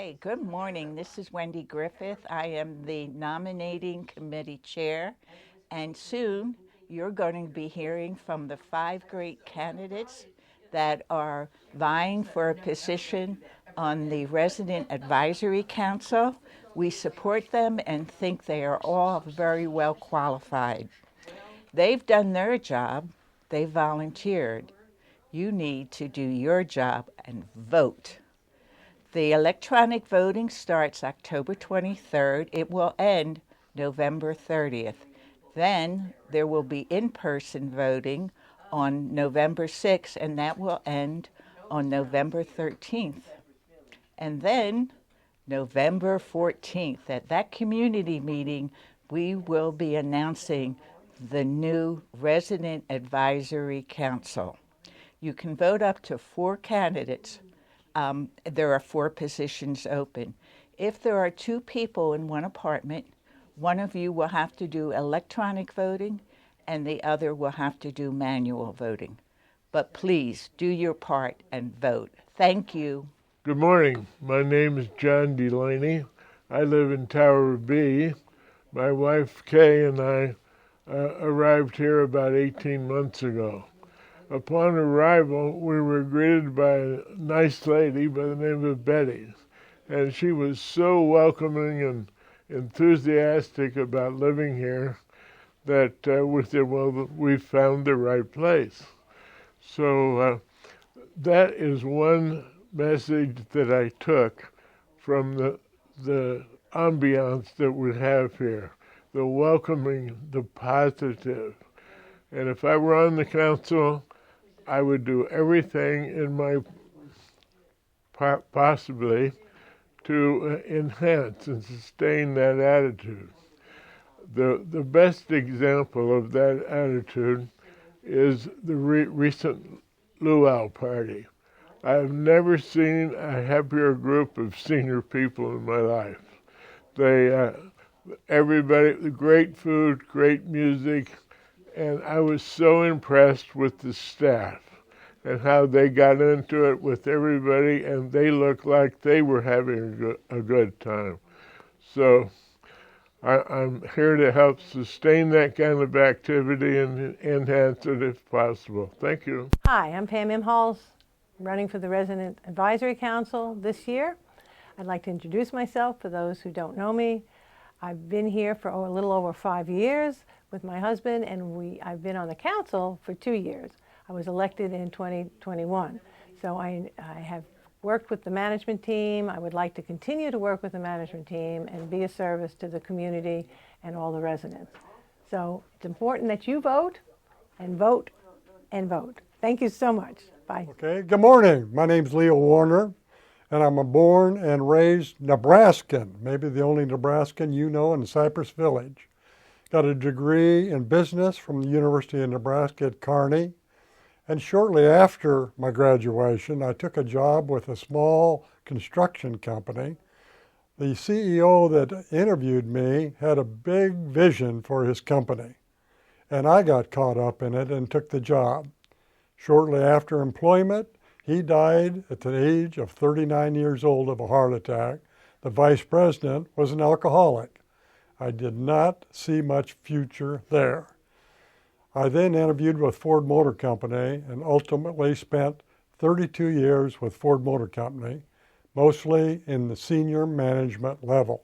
Okay, good morning. This is Wendy Griffith. I am the nominating committee chair, and soon you're going to be hearing from the 5 great candidates that are vying for a position on the Resident Advisory Council. We support them and think they are all very well qualified. They've done their job, they volunteered. You need to do your job and vote. The electronic voting starts October 23rd. It will end November 30th. Then there will be in-person voting on November 6th, and that will end on November 13th. And then November 14th, at that community meeting, we will be announcing the new Resident Advisory Council. You can vote up to 4 candidates. There are 4 positions open. If there are 2 people in one apartment, one of you will have to do electronic voting and the other will have to do manual voting. But please do your part and vote. Thank you. Good morning. My name is John Delaney. I live in Tower B. My wife Kay and I arrived here about 18 months ago. Upon arrival, we were greeted by a nice lady by the name of Betty, and she was so welcoming and enthusiastic about living here that we said, well, we found the right place. So that is one message that I took from the ambiance that we have here, the welcoming, the positive. And if I were on the council, I would do everything in my possibly to enhance and sustain that attitude. The best example of that attitude is the recent luau party. I've never seen a happier group of senior people in my life. Everybody, great food, great music, and I was so impressed with the staff and how they got into it with everybody, and they looked like they were having a good time. So I'm here to help sustain that kind of activity and enhance it if possible. Thank you. Hi, I'm Pam Imhalls, running for the Resident Advisory Council this year. I'd like to introduce myself for those who don't know me. I've been here for a little over 5 years with my husband, and I've been on the council for 2 years. I was elected in 2021. So I have worked with the management team. I would like to continue to work with the management team and be a service to the community and all the residents. So it's important that you vote and vote and vote. Thank you so much. Bye. Okay, good morning. My name's Leo Warner, and I'm a born and raised Nebraskan, maybe the only Nebraskan you know in Cypress Village. Got a degree in business from the University of Nebraska at Kearney. And shortly after my graduation, I took a job with a small construction company. The CEO that interviewed me had a big vision for his company, and I got caught up in it and took the job. Shortly after employment, he died at the age of 39 years old of a heart attack. The vice president was an alcoholic. I did not see much future there. I then interviewed with Ford Motor Company and ultimately spent 32 years with Ford Motor Company, mostly in the senior management level.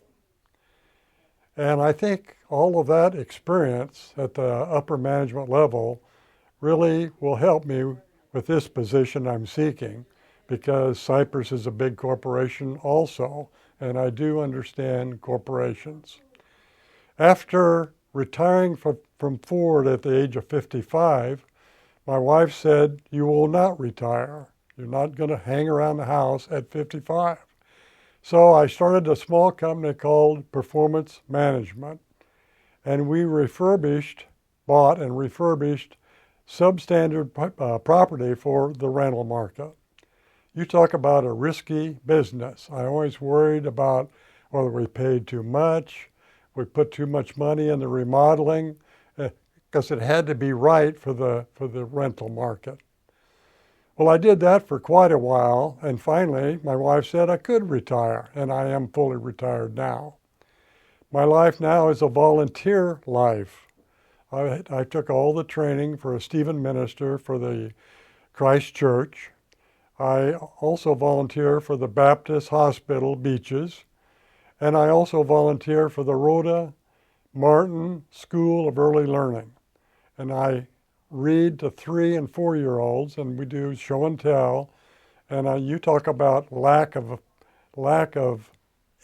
And I think all of that experience at the upper management level really will help me with this position I'm seeking, because Cypress is a big corporation also, and I do understand corporations. After retiring from Ford at the age of 55, my wife said, "You will not retire. You're not going to hang around the house at 55. So I started a small company called Performance Management, and we bought and refurbished substandard property for the rental market. You talk about a risky business. I always worried about whether we paid too much, we put too much money in the remodeling, because it had to be right for the rental market. Well, I did that for quite a while, and finally my wife said I could retire, and I am fully retired now. My life now is a volunteer life. I took all the training for a Stephen minister for the Christ Church. I also volunteer for the Baptist Hospital Beaches, and I also volunteer for the Rhoda Martin School of Early Learning. And I read to 3 and 4-year-olds, and we do show and tell. And you talk about lack of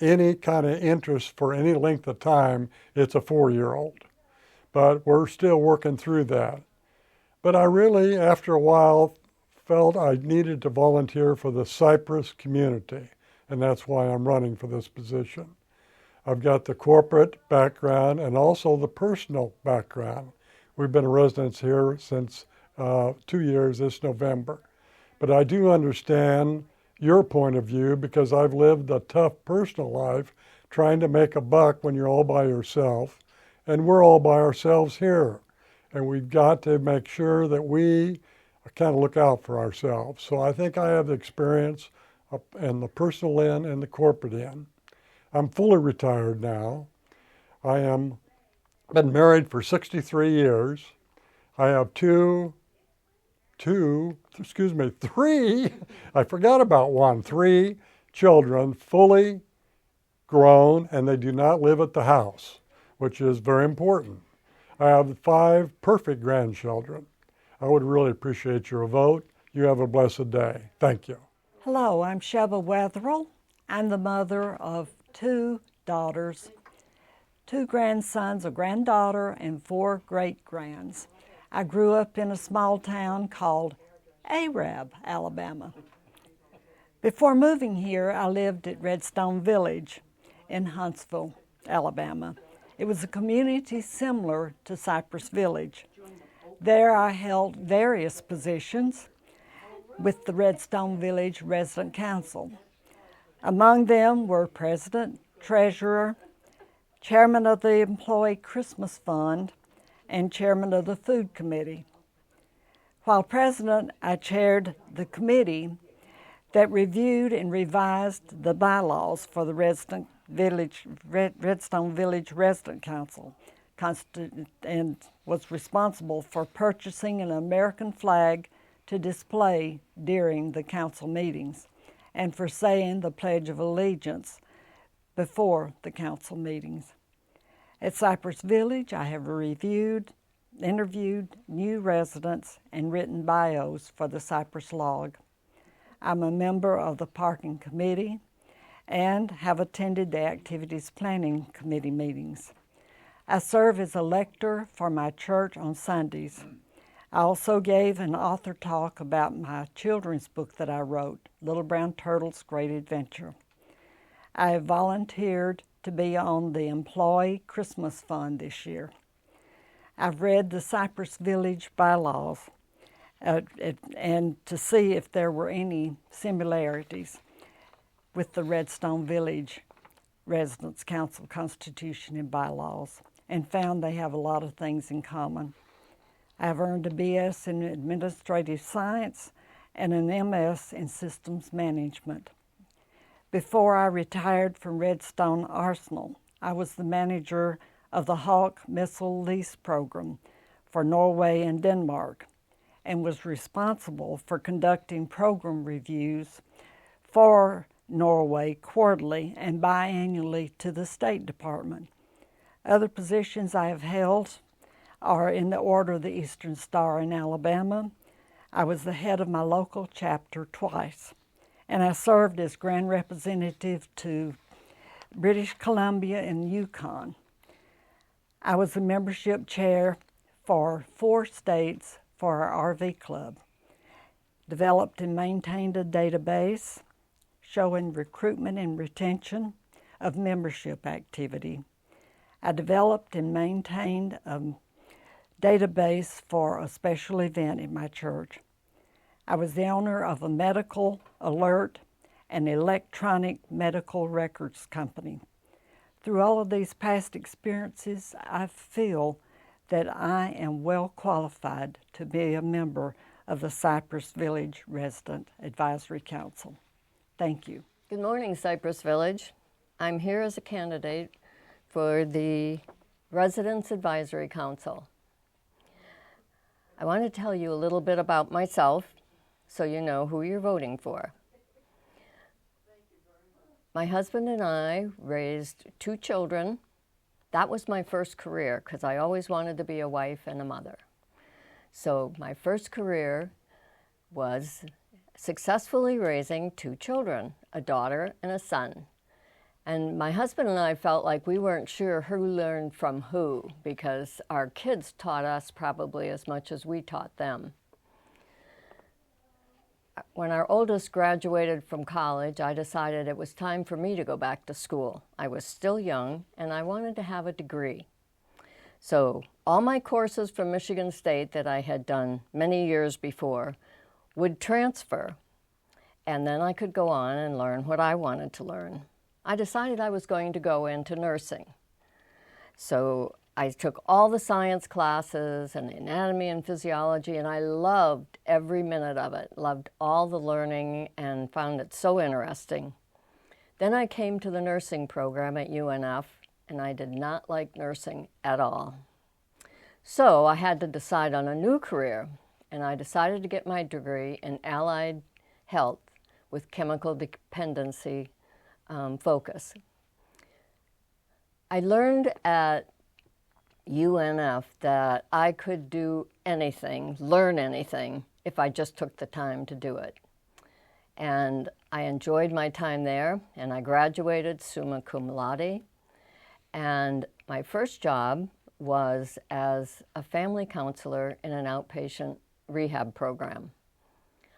any kind of interest for any length of time, it's a 4-year-old. But we're still working through that. But I really, after a while, felt I needed to volunteer for the Cypress community, and that's why I'm running for this position. I've got the corporate background and also the personal background. We've been residents here since 2 years this November. But I do understand your point of view because I've lived a tough personal life trying to make a buck when you're all by yourself. And we're all by ourselves here. And we've got to make sure that we kind of look out for ourselves. So I think I have the experience in the personal end and the corporate end. I'm fully retired now. I am been married for 63 years. I have three, I forgot about one, 3 children, fully grown, and they do not live at the house, which is very important. I have 5 perfect grandchildren. I would really appreciate your vote. You have a blessed day. Thank you. Hello, I'm Sheba Wetherill. I'm the mother of 2 daughters, 2 grandsons, a granddaughter, and 4 great-grands. I grew up in a small town called Arab, Alabama. Before moving here, I lived at Redstone Village in Huntsville, Alabama. It was a community similar to Cypress Village. There I held various positions with the Redstone Village Resident Council. Among them were president, treasurer, chairman of the Employee Christmas Fund, and chairman of the Food Committee. While president, I chaired the committee that reviewed and revised the bylaws for the Redstone Village Resident Council and was responsible for purchasing an American flag to display during the council meetings and for saying the Pledge of Allegiance before the council meetings. At Cypress Village, I have interviewed new residents and written bios for the Cypress Log. I'm a member of the Parking Committee and have attended the Activities Planning Committee meetings. I serve as a lector for my church on Sundays. I also gave an author talk about my children's book that I wrote, Little Brown Turtle's Great Adventure. I have volunteered to be on the Employee Christmas Fund this year. I've read the Cypress Village bylaws and to see if there were any similarities with the Redstone Village Residents Council Constitution and bylaws, and found they have a lot of things in common. I've earned a BS in Administrative Science and an MS in Systems Management. Before I retired from Redstone Arsenal, I was the manager of the Hawk Missile Lease Program for Norway and Denmark, and was responsible for conducting program reviews for Norway quarterly and biannually to the State Department. Other positions I have held are in the Order of the Eastern Star in Alabama. I was the head of my local chapter twice, and I served as Grand Representative to British Columbia and Yukon. I was the membership chair for 4 states for our RV club, developed and maintained a database showing recruitment and retention of membership activity. I developed and maintained a database for a special event in my church. I was the owner of a medical alert and electronic medical records company. Through all of these past experiences, I feel that I am well qualified to be a member of the Cypress Village Resident Advisory Council. Thank you. Good morning, Cypress Village. I'm here as a candidate for the Residents Advisory Council. I want to tell you a little bit about myself so you know who you're voting for. My husband and I raised 2 children. That was my first career because I always wanted to be a wife and a mother. So my first career was successfully raising 2 children, a daughter and a son. And my husband and I felt like we weren't sure who learned from who because our kids taught us probably as much as we taught them. When our oldest graduated from college, I decided it was time for me to go back to school. I was still young and I wanted to have a degree. So all my courses from Michigan State that I had done many years before would transfer, and then I could go on and learn what I wanted to learn. I decided I was going to go into nursing. So I took all the science classes and anatomy and physiology, and I loved every minute of it, loved all the learning and found it so interesting. Then I came to the nursing program at UNF, and I did not like nursing at all. So I had to decide on a new career, and I decided to get my degree in allied health with chemical dependency focus. I learned at UNF that I could do anything, learn anything, if I just took the time to do it. And I enjoyed my time there, and I graduated summa cum laude. And my first job was as a family counselor in an outpatient rehab program.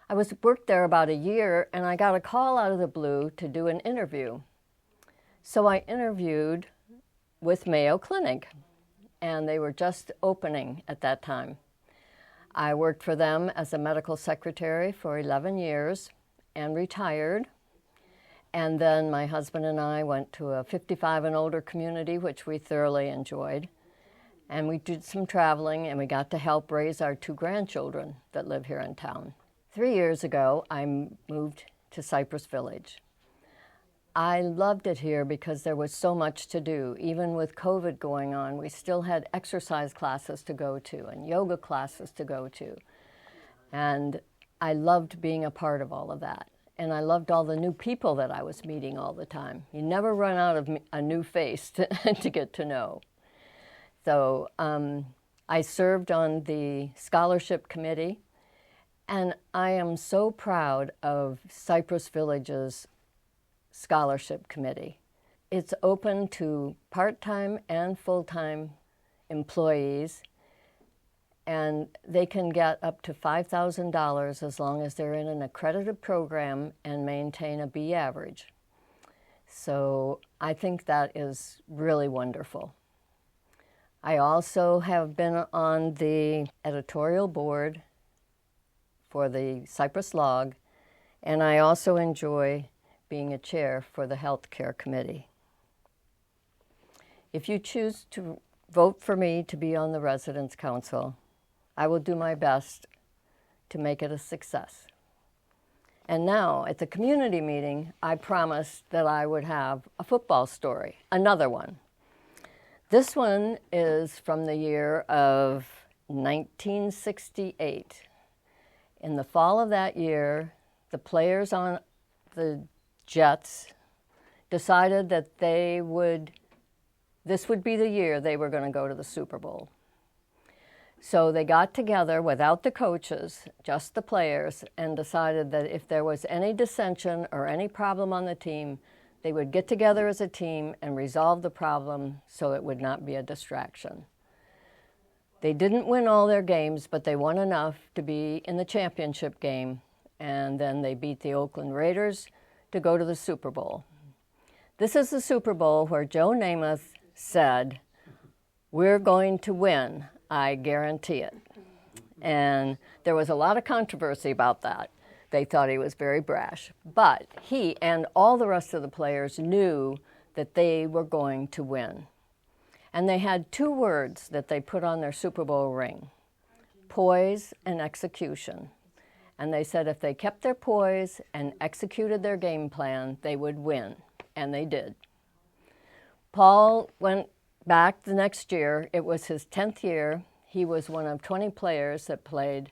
I worked there about a year, and I got a call out of the blue to do an interview. So I interviewed with Mayo Clinic, and they were just opening at that time. I worked for them as a medical secretary for 11 years and retired. And then my husband and I went to a 55 and older community, which we thoroughly enjoyed. And we did some traveling, and we got to help raise our 2 grandchildren that live here in town. 3 years ago, I moved to Cypress Village. I loved it here because there was so much to do. Even with COVID going on, we still had exercise classes to go to and yoga classes to go to. And I loved being a part of all of that. And I loved all the new people that I was meeting all the time. You never run out of a new face to get to know. So I served on the scholarship committee, and I am so proud of Cypress Village's scholarship committee. It's open to part-time and full-time employees, and they can get up to $5,000 as long as they're in an accredited program and maintain a B average. So I think that is really wonderful. I also have been on the editorial board for the Cypress Log, and I also enjoy being a chair for the Healthcare Committee. If you choose to vote for me to be on the Residents' Council, I will do my best to make it a success. And now, at the community meeting, I promised that I would have a football story, another one. This one is from the year of 1968. In the fall of that year, the players on the Jets decided that this would be the year they were going to go to the Super Bowl. So they got together without the coaches, just the players, and decided that if there was any dissension or any problem on the team, they would get together as a team and resolve the problem so it would not be a distraction. They didn't win all their games, but they won enough to be in the championship game, and then they beat the Oakland Raiders to go to the Super Bowl. This is the Super Bowl where Joe Namath said, "We're going to win, I guarantee it." And there was a lot of controversy about that. They thought he was very brash. But he and all the rest of the players knew that they were going to win. And they had 2 words that they put on their Super Bowl ring: poise and execution. And they said if they kept their poise and executed their game plan, they would win. And they did. Paul went back the next year. It was his 10th year. He was one of 20 players that played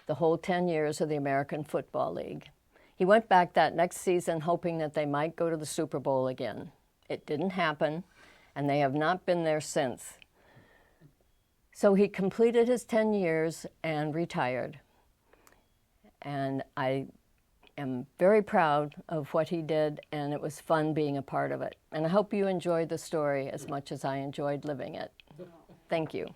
the whole 10 years of the American Football League. He went back that next season hoping that they might go to the Super Bowl again. It didn't happen, and they have not been there since. So he completed his 10 years and retired. And I am very proud of what he did, and it was fun being a part of it. And I hope you enjoyed the story as much as I enjoyed living it. Thank you.